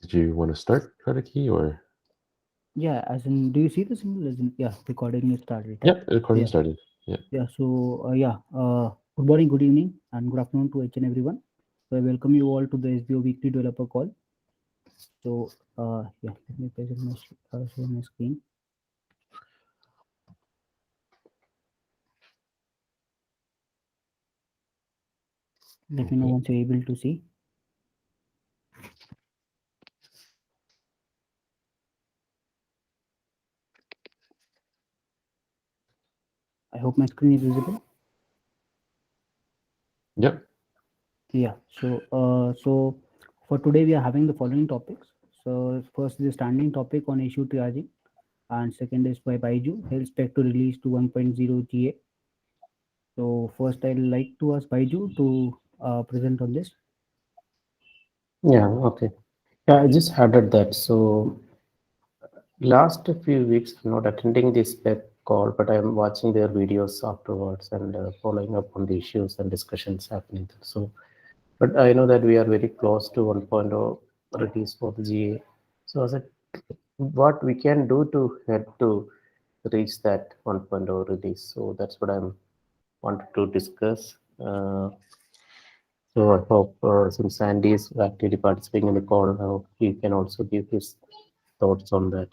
Did you want to start, Radiki, or? Yeah, as in, do you see the symbol? As in, yeah, recording is started, right? Yep, recording Yeah, started. Yeah. yeah. So, good morning, good evening, and good afternoon to each and everyone. So, I welcome you all to the SBO Weekly Developer Call. So, yeah, let me present my share my screen. Let me know Okay. once you're able to see. I hope my screen is visible. Yep. Yeah. So for today we are having the following topics. So, first is the standing topic on issue triaging, and second is by Baiju, health spec to release to 1.0 GA. So first, I'd like to ask Baiju to present on this. Yeah, okay. Yeah, I just added that. So last few weeks, I'm not attending this spec call, but I'm watching their videos afterwards and following up on the issues and discussions happening there. So, but I know that we are very close to 1.0 release for the GA. So I said, what we can do to head to reach that 1.0 release. So that's what I'm wanted to discuss. So I hope since Andy is actively participating in the call, I hope he can also give his thoughts on that.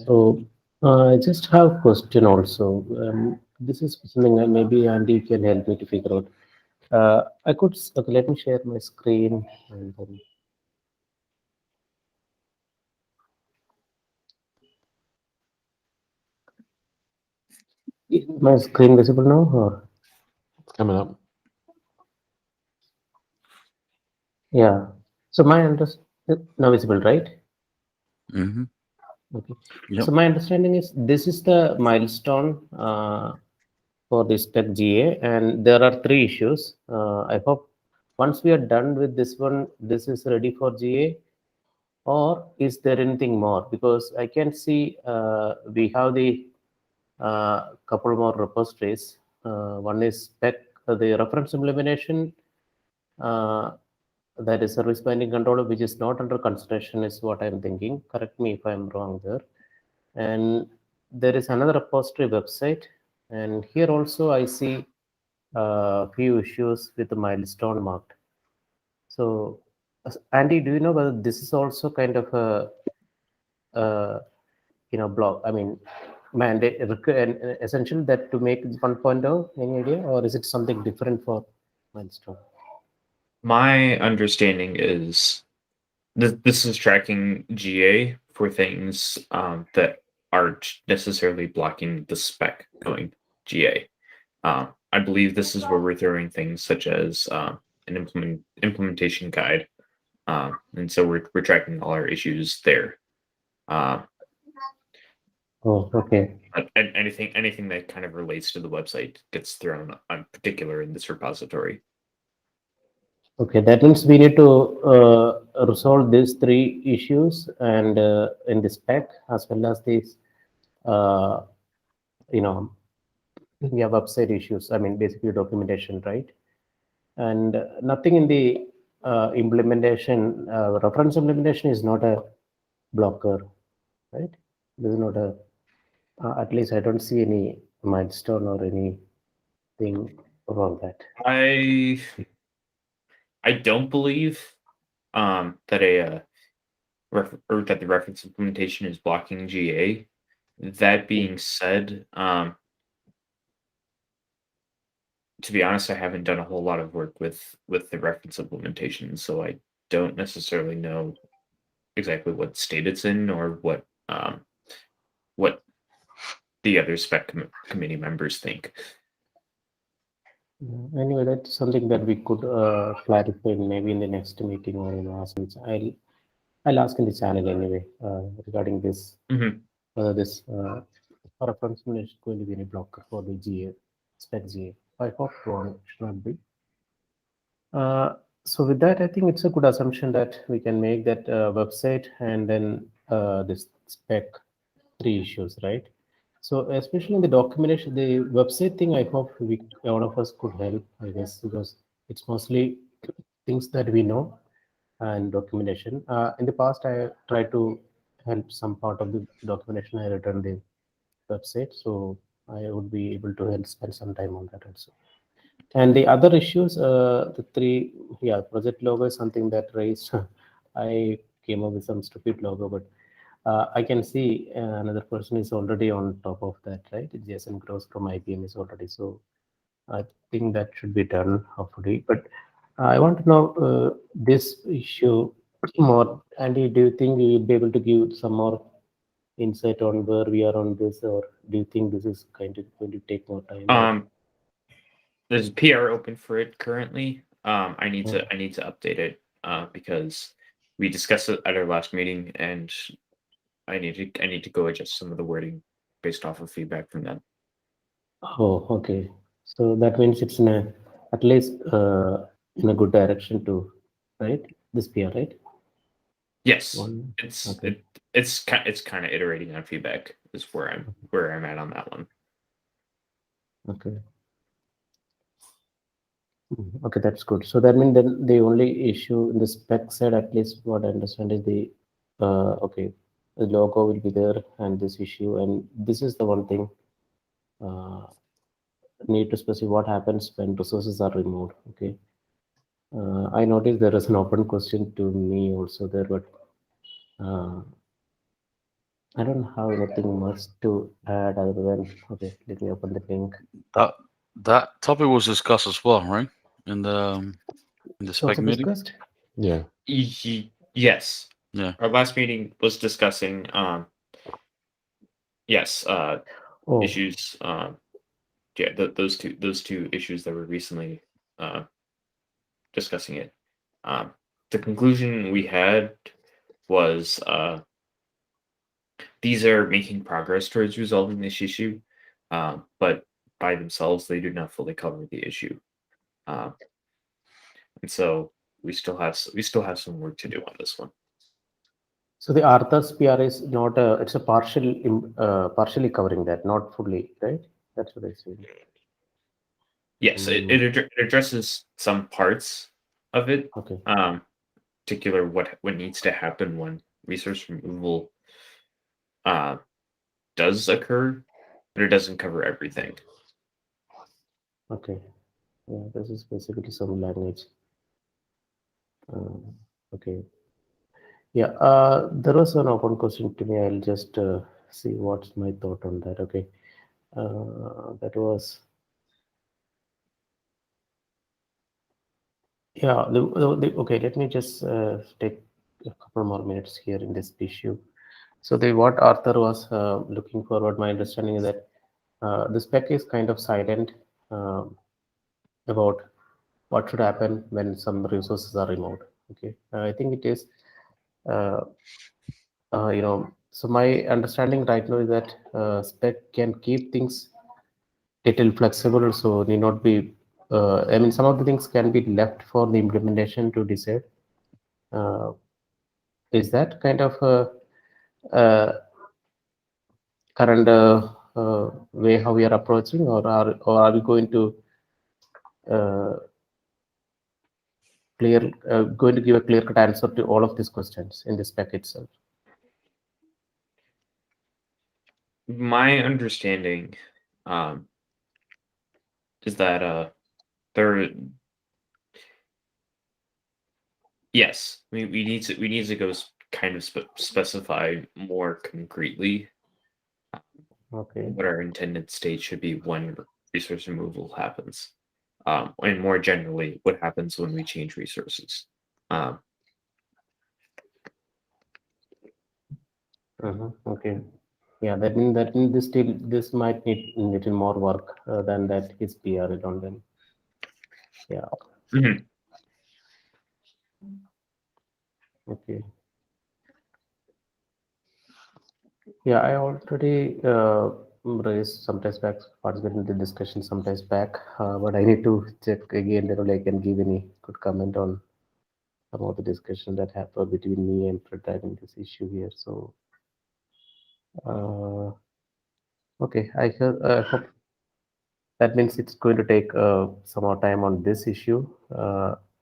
So I just have a question also. This is something that maybe Andy can help me to figure out. I could okay, let me share my screen and then is my screen visible now or It's coming up. yeah. So my now visible, right? Mm-hmm. Okay. Yep. So my understanding is this is the milestone for this tech GA, and there are three issues. I hope once we are done with this one, this is ready for GA, or is there anything more? Because I can see we have the couple more repositories. One is spec, the reference implementation. Uh, that is service binding controller, which is not under consideration, is what I'm thinking. Correct me if I'm wrong there. And there is another repository website, and here also I see a few issues with the milestone marked. So, Andy, do you know whether this is also kind of a, block? I mean, mandate and essential that to make 1.0, any idea, or is it something different for milestone? My understanding is this is tracking GA for things that aren't necessarily blocking the spec going GA. I believe this is where we're throwing things such as an implementation guide, and so we're tracking all our issues there. Uh, Oh, okay. but anything that kind of relates to the website gets thrown on particular in this repository. Okay, that means we need to resolve these three issues and in the spec as well as these, uh, you know, we have website issues. I mean, basically documentation, right? And nothing in the implementation, reference implementation is not a blocker, right? This is not a, at least I don't see any milestone or anything about that. I don't believe that or that the reference implementation is blocking GA. That being said, to be honest, I haven't done a whole lot of work with the reference implementation, so I don't necessarily know exactly what state it's in or what the other spec committee members think. Anyway, that's something that we could clarify maybe in the next meeting or ask. I'll ask in the channel anyway regarding this Mhm. whether this reference is going to be any blocker for the GA spec GA. I hope it should not be. So with that, I think it's a good assumption that we can make that website and then this spec three issues, right? So especially in the documentation, the website thing, I hope one of us could help, I guess, because it's mostly things that we know. and documentation. In the past, I tried to help some part of the documentation I written the website, so I would be able to help spend some time on that also. And the other issues, the three, yeah, project logo is something that raised. I came up with some stupid logo, but I can see another person is already on top of that, right? Jason Gross from IBM is already, so I think that should be done hopefully. But I want to know this issue more. Andy, do you think you will be able to give some more insight on where we are on this, or do you think this is kind of going to take more time? There's a PR open for it currently. I need Mm. to update it because we discussed it at our last meeting, and I need to go adjust some of the wording based off of feedback from them. Oh, okay. So that means it's in a, at least in a good direction to, right? This PR, right? Yes, One. it's Okay. it's kind of iterating on feedback is where I'm at on that one. Okay. Okay, that's good. So that means then the only issue in the spec side, at least what I understand, is the okay, the logo will be there and this issue, and this is the one thing need to specify what happens when resources are removed. Okay. I noticed there is an open question to me also there, but I don't have anything much to add other than, okay, let me open the link. That topic was discussed as well, right? In the spec Also meeting. discussed? Yeah. Yes. Yeah. Our last meeting was discussing yes, Oh, issues yeah, those two issues that were recently discussing it. The conclusion we had was these are making progress towards resolving this issue, but by themselves they do not fully cover the issue, and so we still have some work to do on this one. so the Arthur's PR is not a, it's a partially covering that, not fully, right? That's what I see. Yes, it addresses some parts of it. Okay. Particular what needs to happen when resource removal does occur, but it doesn't cover everything. Okay. Yeah, this is basically some language. Okay. Yeah, there was an open question to me. I'll just see what's my thought on that. Okay. That was, yeah, okay, let me just take a couple more minutes here in this issue. So what Arthur was looking for, what my understanding is that the spec is kind of silent about what should happen when some resources are removed. Okay, I think it is, so my understanding right now is that spec can keep things little flexible, so need not be. I mean, some of the things can be left for the implementation to decide. Is that kind of a current way how we are approaching, or are we going to going to give a clear-cut answer to all of these questions in the spec itself? My understanding is that there yes, we need to go kind of specify more concretely Okay. what our intended state should be when resource removal happens, and more generally what happens when we change resources. Okay. Yeah, that means this might need a little more work than that his PR on them. Yeah. Mhm. Okay. Yeah, I already raised sometimes back, participated in the discussion sometimes back, but I need to check again. Then I can give any good comment on some of the discussion that happened between me and Fred regarding this issue here. So, okay, I hope that means it's going to take some more time on this issue.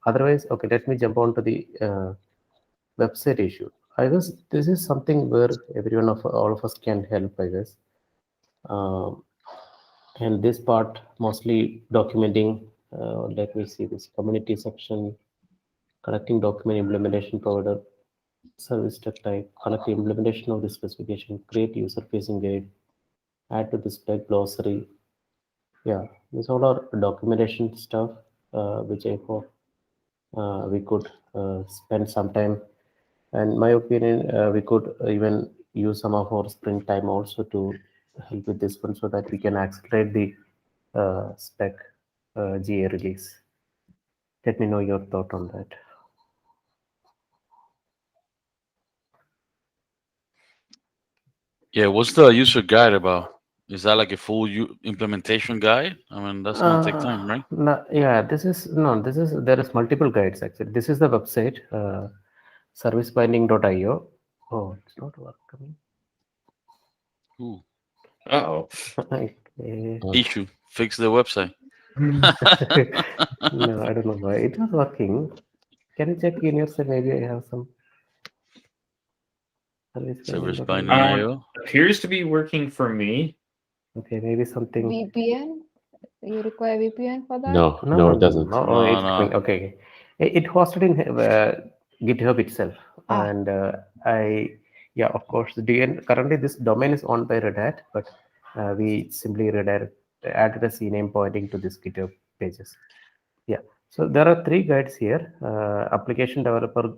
Otherwise, okay, let me jump on to the website issue. I guess this is something where all of us can help, I guess. And this part mostly documenting, let me see this community section, connecting document implementation provider, service step type, connect the implementation of the specification, create user facing guide, add to the spec glossary. Yeah, this all are documentation stuff, which I hope we could spend some time. And my opinion, we could even use some of our sprint time also to help with this one so that we can accelerate the spec GA release. Let me know your thought on that. Yeah, what's the user guide about? Is that like a full implementation guide? I mean, that's gonna take time, right? No, yeah, this is there is multiple guides actually. This is the website, servicebinding.io. Oh, it's not working. Ooh, Oh. Okay. issue. Fix the website. No, I don't know why it was working. Can you check in yourself? Maybe I have some Service servicebinding.io. binding IO. Appears to be working for me. Okay, maybe something. VPN? You require VPN for that? No, it doesn't. No, No, it's no. coming. Okay. It hosted in GitHub itself, Ah. and yeah, of course, currently this domain is owned by Red Hat, but we simply added a CNAME pointing to this GitHub pages. Yeah. So there are 3 guides here: application developer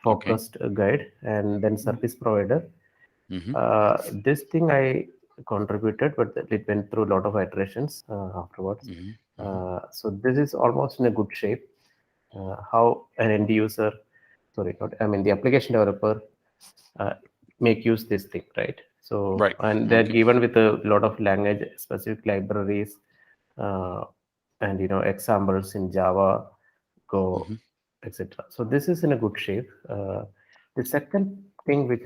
focused guide, and then service provider. This thing I contributed, but it went through a lot of iterations afterwards. So this is almost in a good shape. How an end user, the application developer make use this thing, right? So, Right. and they're given with a lot of language specific libraries, and examples in Java, Go, etc. So this is in a good shape. The second thing which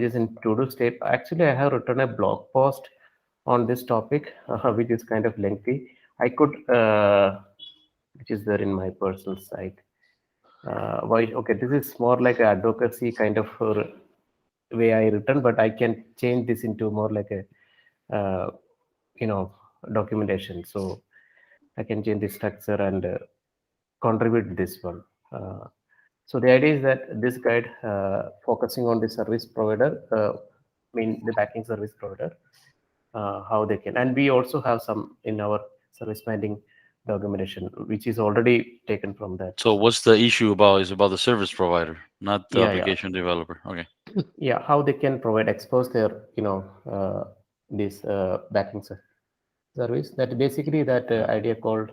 is in to-do state, actually I have written a blog post on this topic, which is kind of lengthy. I could, which is there in my personal site. Okay, this is more like a advocacy kind of way I written, but I can change this into more like a, documentation. So I can change the structure and contribute this one. So the idea is that this guide focusing on the service provider, the backing service provider, how they can, and we also have some in our service binding documentation, which is already taken from that. So what's the issue about? Is about the service provider, not the Yeah, application developer. Okay. Yeah, how they can expose their this backing service. That basically that idea called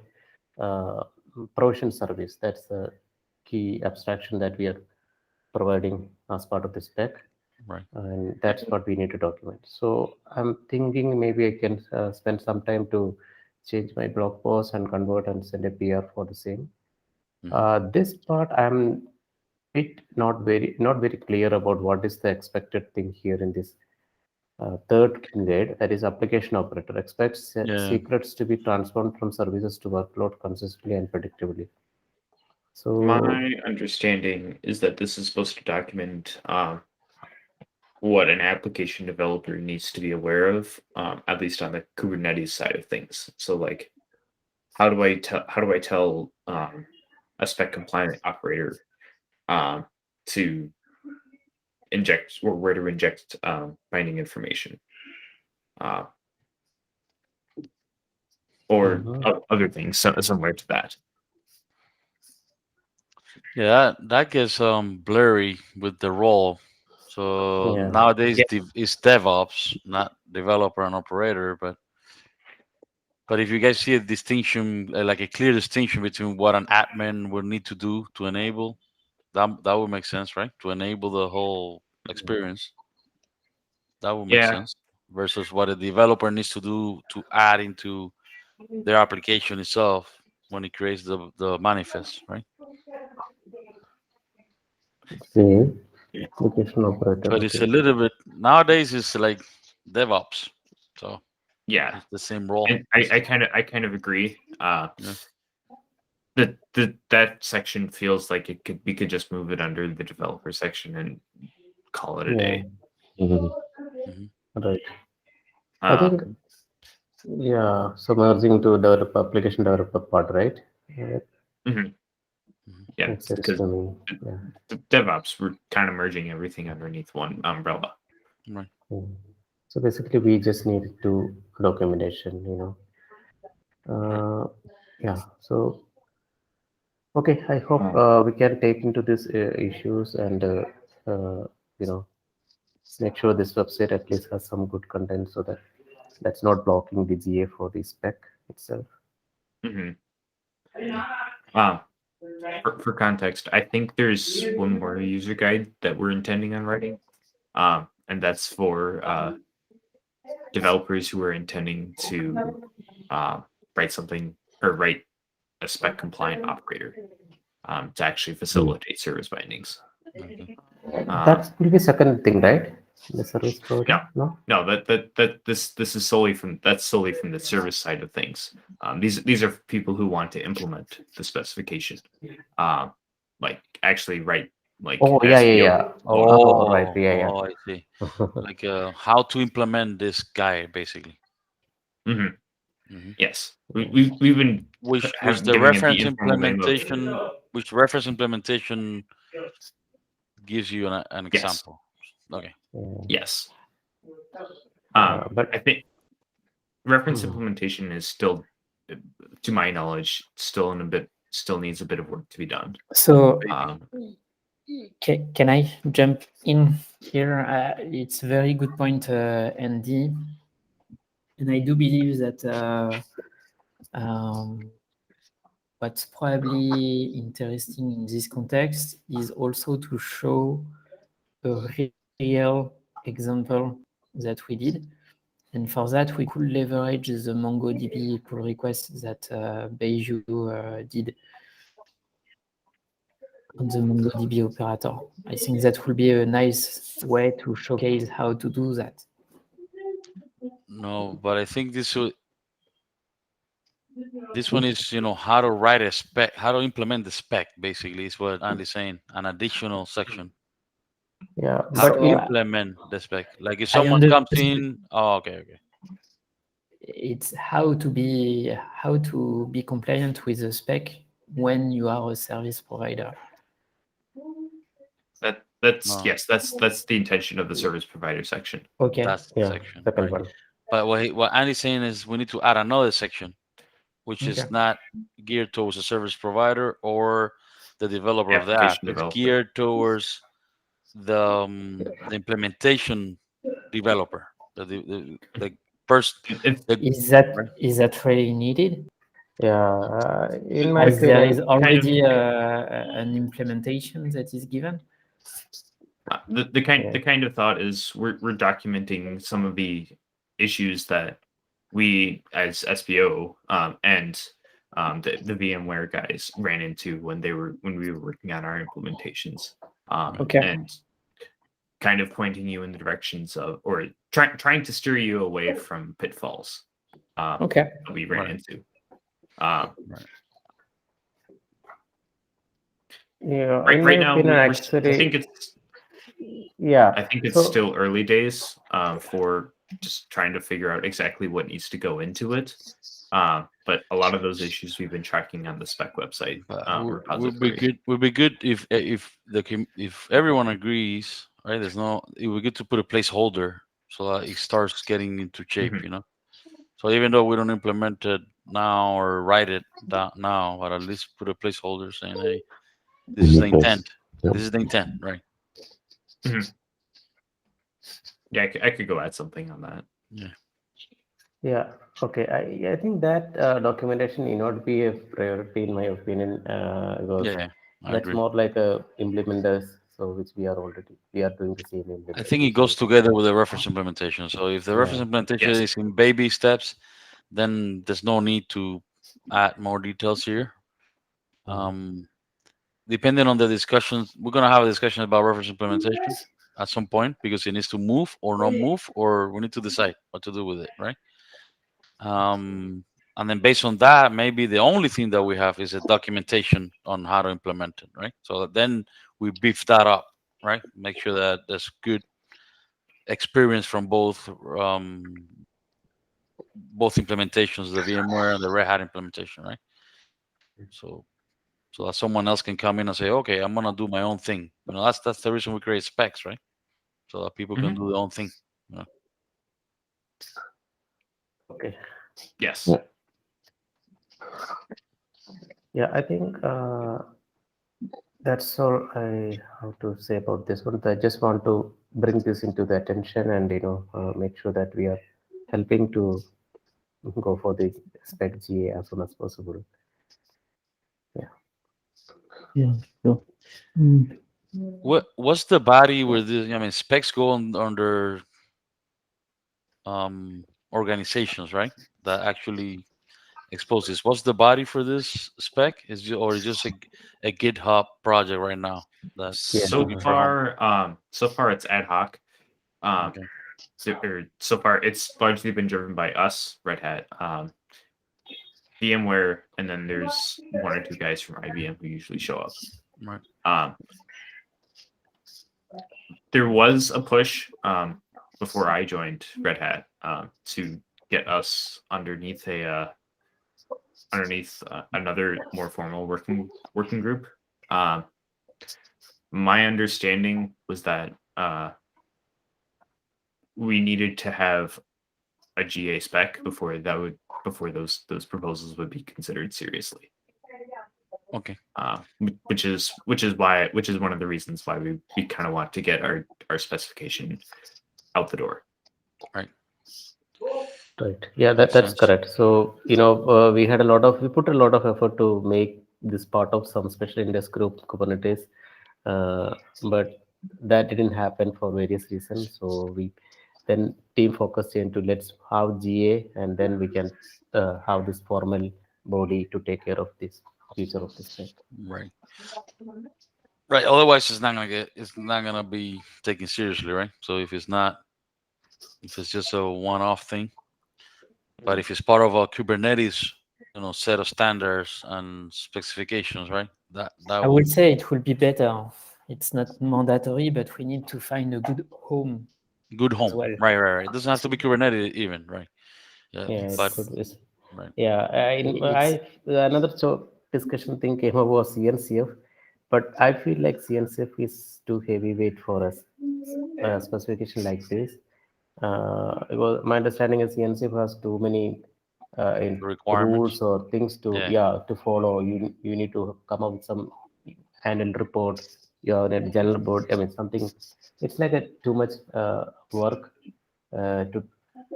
provision service. That's the key abstraction that we are providing as part of the spec. Right. And that's what we need to document. So I'm thinking maybe I can spend some time to change my blog post and convert and send a PR for the same. This part I'm not very clear about what is the expected thing here in this third guide, that is application operator expects secrets to be transformed from services to workload consistently and predictably. So my understanding is that this is supposed to document what an application developer needs to be aware of, at least on the Kubernetes side of things. So like, how do I tell a spec compliant operator to inject or where to inject binding information, or other things similar to that. Yeah, that gets blurry with the role. So nowadays it's DevOps, not developer and operator. But if you guys see a distinction, like a clear distinction between what an admin will need to do to enable, that would make sense, right? To enable the whole experience, that would make sense. Versus what a developer needs to do to add into their application itself when it creates the manifest, right? See, application operator. But it's a little bit nowadays. It's like DevOps, so yeah, it's the same role. And I kind of agree. that section feels like we could just move it under the developer section and call it a Yeah. day. Mhm. Right. I think, yeah, so merging to developer, application developer part, right? Yeah, Yeah, makes sense because to me. Yeah. the DevOps, we're kind of merging everything underneath one umbrella. Right. So basically, we just need to documentation, Yeah. So, okay, I hope we can take into these issues and, make sure this website at least has some good content so that that's not blocking the GA for the spec itself. For context, I think there's one more user guide that we're intending on writing, and that's for developers who are intending to write something or write a spec compliant operator to actually facilitate service bindings. Okay. That will be second thing, right? The service provider? No. No, this is solely from the service side of things. These are people who want to implement the specification, like actually write like. Oh, yeah. SEO. Oh, right. Yeah. Oh, I see. Like how to implement this guy, basically. Yes, we've been Which giving the it reference informal name of- implementation, which reference implementation gives you an Yes. example. Okay. Yes. But I think reference implementation is still, to my knowledge, still needs a bit of work to be done. So Can I jump in here? It's a very good point, Andy. And I do believe that what's probably interesting in this context is also to show a real example that we did. And for that, we could leverage the MongoDB pull request that Beiju did on the MongoDB operator. I think that will be a nice way to showcase how to do that. No, but I think this one is, how to write a spec, how to implement the spec, basically, is what Andy's saying, an additional section. yeah, How but to implement the spec. Like if someone comes in, okay. It's how to be compliant with the spec when you are a service provider. No. Yes, that's the intention of the service provider section. Okay. That's the yeah, section. second Right? one. But what Andy's saying is we need to add another section, which is Okay. not geared towards a service provider or the developer of the app. Application It's developer. geared towards the implementation developer. The first. Is that really needed? Yeah, in my As there opinion, is already an implementation that is given. The kind of thought is we're documenting some of the issues that we as SPO and the VMware guys ran into when we were working on our implementations. Okay. And kind of pointing you in the directions of, or trying to steer you away from pitfalls Okay. that we ran into. yeah, Right in my now, opinion, I actually, think it's yeah. So- still early days for just trying to figure out exactly what needs to go into it. But a lot of those issues we've been tracking on the spec website. Would be good if everyone agrees, right? It would be good to put a placeholder so that it starts getting into shape, So even though we don't implement it now or write it down now, but at least put a placeholder saying, hey, this is the intent. Yep. This is the intent, right? Yeah, I could go add something on that. Yeah. Okay. I think that documentation may not be a priority in my opinion. Because Yeah, I that's agree. more like a implementers, so which we are doing the same. I think it goes together with the reference implementation. So if the reference implementation Yes. is in baby steps, then there's no need to add more details here. Depending on the discussions, we're gonna have a discussion about reference implementation at some point because it needs to move or not move, or we need to decide what to do with it, right? And then based on that, maybe the only thing that we have is a documentation on how to implement it, right? So then we beef that up, right? Make sure that there's good experience from both implementations, the VMware and the Red Hat implementation, right? So that someone else can come in and say, okay, I'm gonna do my own thing. That's the reason we create specs, right? So that people can do their own thing. Okay. Yes. Yeah. Yeah, I think that's all I have to say about this one. I just want to bring this into the attention and make sure that we are helping to go for the spec GA as soon as possible. Yeah. So. What's the body where this? I mean, specs go under organizations, right? That actually exposes. What's the body for this spec? Is just a GitHub project right now? That's So far it's ad hoc. Okay. So far it's largely been driven by us, Red Hat, VMware, and then there's one or two guys from IBM who usually show up. Right. There was a push before I joined Red Hat to get us underneath another more formal working group. My understanding was that we needed to have a GA spec before those proposals would be considered seriously. Okay. Which is one of the reasons why we kind of want to get our specification out the door. Right. Yeah, that's correct. So we put a lot of effort to make this part of some special interest group Kubernetes, but that didn't happen for various reasons. So we then team focused into let's have GA, and then we can have this formal body to take care of this future of this thing. Right. Right. Otherwise, it's not gonna be taken seriously, right? So if it's just a one-off thing, but if it's part of a Kubernetes, set of standards and specifications, right? I would say it will be better. It's not mandatory, but we need to find a good home. Good home. Well. Right. It doesn't have to be Kubernetes even, right? Right. Yeah. Another discussion thing came up was CNCF, but I feel like CNCF is too heavyweight for us. A specification like this. My understanding is CNCF has too many rules or things to follow. You need to come up with some annual report, your general board. I mean, something. It's like too much work to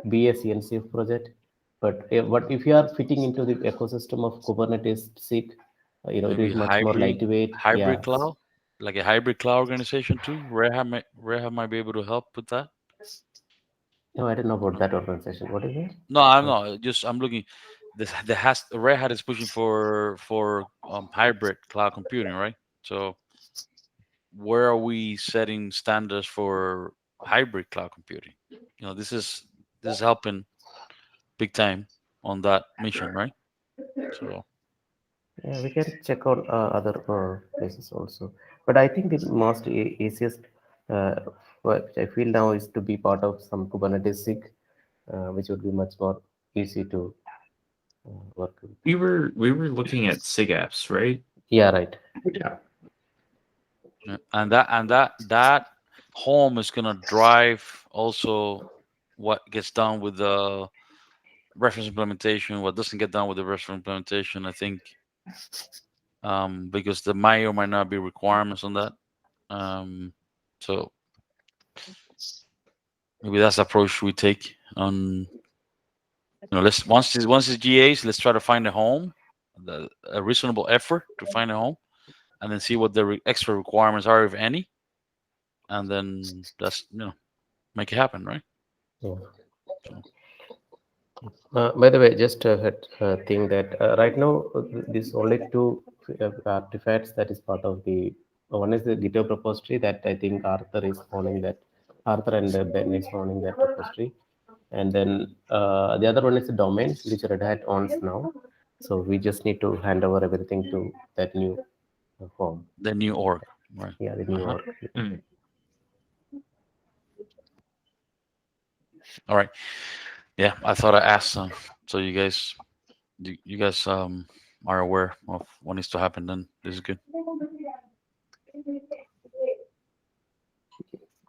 be a CNCF project. But if you are fitting into the ecosystem of Kubernetes SIG, it is much more lightweight. Hybrid cloud, like a hybrid cloud organization too. Red Hat might be able to help with that. No, I don't know about that organization. What is it? No, I'm not. I'm looking. Red Hat is pushing for hybrid cloud computing, right? So where are we setting standards for hybrid cloud computing? This is helping big time on that mission, right? So yeah, we can check out other places also. But I think the most easiest, what I feel now, is to be part of some Kubernetes SIG, which would be much more easy to work with. We were looking at SIG apps, right? Yeah, right. Yeah. And that home is gonna drive also what gets done with the reference implementation, what doesn't get done with the reference implementation, I think, because there might or might not be requirements on that. So maybe that's the approach we take on. Let's once it's GAs, let's try to find a home, a reasonable effort to find a home, and then see what the extra requirements are, if any, and then that's make it happen, right? Yeah. By the way, just a thing that right now these only two artifacts that is part of the one is the GitHub repository that I think Arthur is owning that. Arthur and Ben is owning that repository. And then the other one is the domain, which Red Hat owns now. So we just need to hand over everything to that new form. The new org, right? Yeah, the new Uh-huh. org. Mm. All right. Yeah, I thought I asked so you guys are aware of what needs to happen. Then this is good.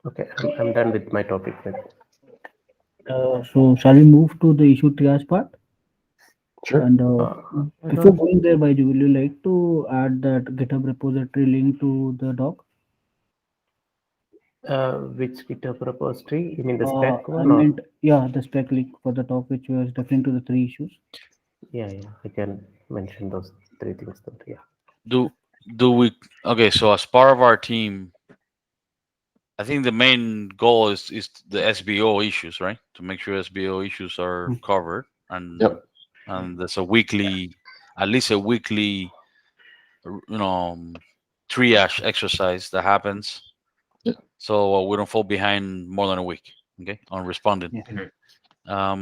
Okay, I'm done with my topic. Then. So shall we move to the issue triage part? Sure. And I before don't- going there, Baiju, will you like to add that GitHub repository link to the doc? Which GitHub repository? You mean the I spec one? Or? meant, yeah, the spec link for the talk, which was referring to the 3 issues. Yeah, I can mention those 3 things. Then. Yeah. Do we? Okay, so as part of our team, I think the main goal is the SBO issues, right? To make sure SBO issues are covered, and Yep. and there's a weekly, at least a weekly, triage exercise that happens. Yeah. So we don't fall behind more than a week, okay, on responding. Yeah.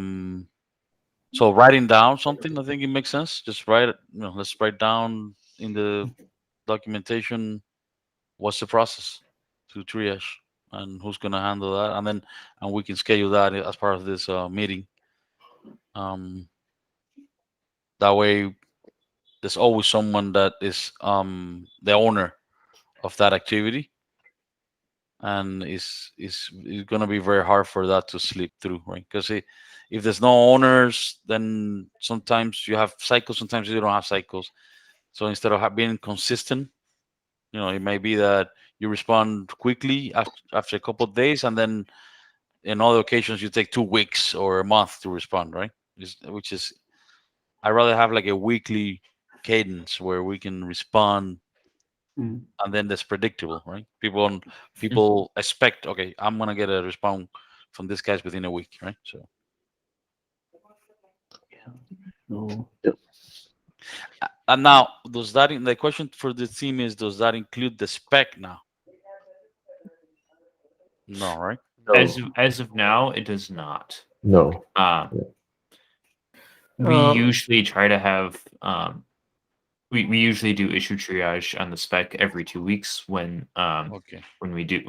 So writing down something, I think it makes sense. Just write it. Let's write down in the documentation what's the process to triage and who's going to handle that, and we can schedule that as part of this meeting. That way, there's always someone that is the owner of that activity, and it's going to be very hard for that to slip through, right? Because if there's no owners, then sometimes you have cycles, sometimes you don't have cycles. So instead of being consistent, it may be that you respond quickly after a couple of days, and then in other occasions you take 2 weeks or a month to respond, right? Which is, I'd rather have like a weekly cadence where we can respond, Mm. and then that's predictable, right? People expect, okay, I'm gonna get a response from these guys within a week, right? So So, and now, the question for the team is, does that include the spec now? No, right? As of now, it does not. No. We usually try to have we usually do issue triage on the spec every 2 weeks when Okay. when we do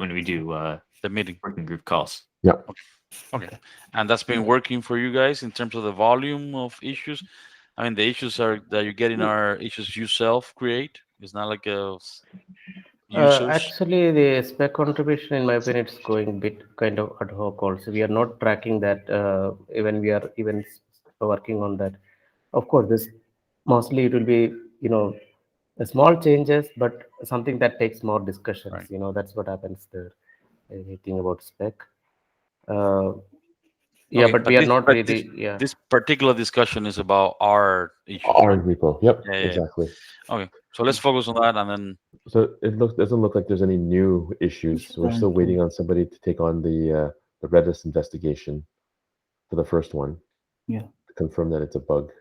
The meeting. working group calls. Yeah. Okay. And that's been working for you guys in terms of the volume of issues. I mean, the issues that you're getting are issues you self create. It's not like a users. Actually, the spec contribution, in my opinion, it's going a bit kind of ad hoc also. We are not tracking that even we are even working on that. Of course, this mostly it will be, small changes, but something that takes more discussions. Right. That's what happens there. Anything about spec. Yeah, Okay, but we are not really. Yeah. This particular discussion is about our issues. Our repo. Yep. Yeah. Exactly. Okay, so let's focus on that, and then So it doesn't look like there's any new issues. So we're still waiting on somebody to take on the Redis investigation for the first one. Yeah. To confirm that it's a bug.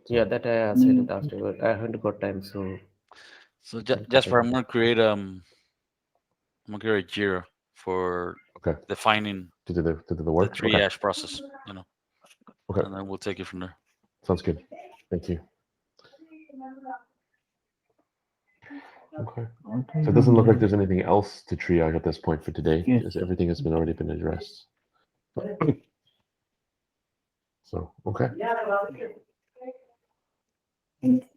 Yeah, that I said it last time. I haven't got time, so. Jasper, I'm gonna create a Jira for defining to do the the work. triage process. Okay. And then we'll take it from there. Sounds good. Thank you. Okay. So it doesn't look like there's anything else to triage at this point for today. Yes. Because everything has already been addressed. So, okay.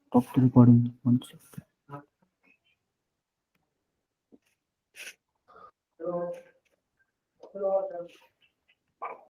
Stop the recording once.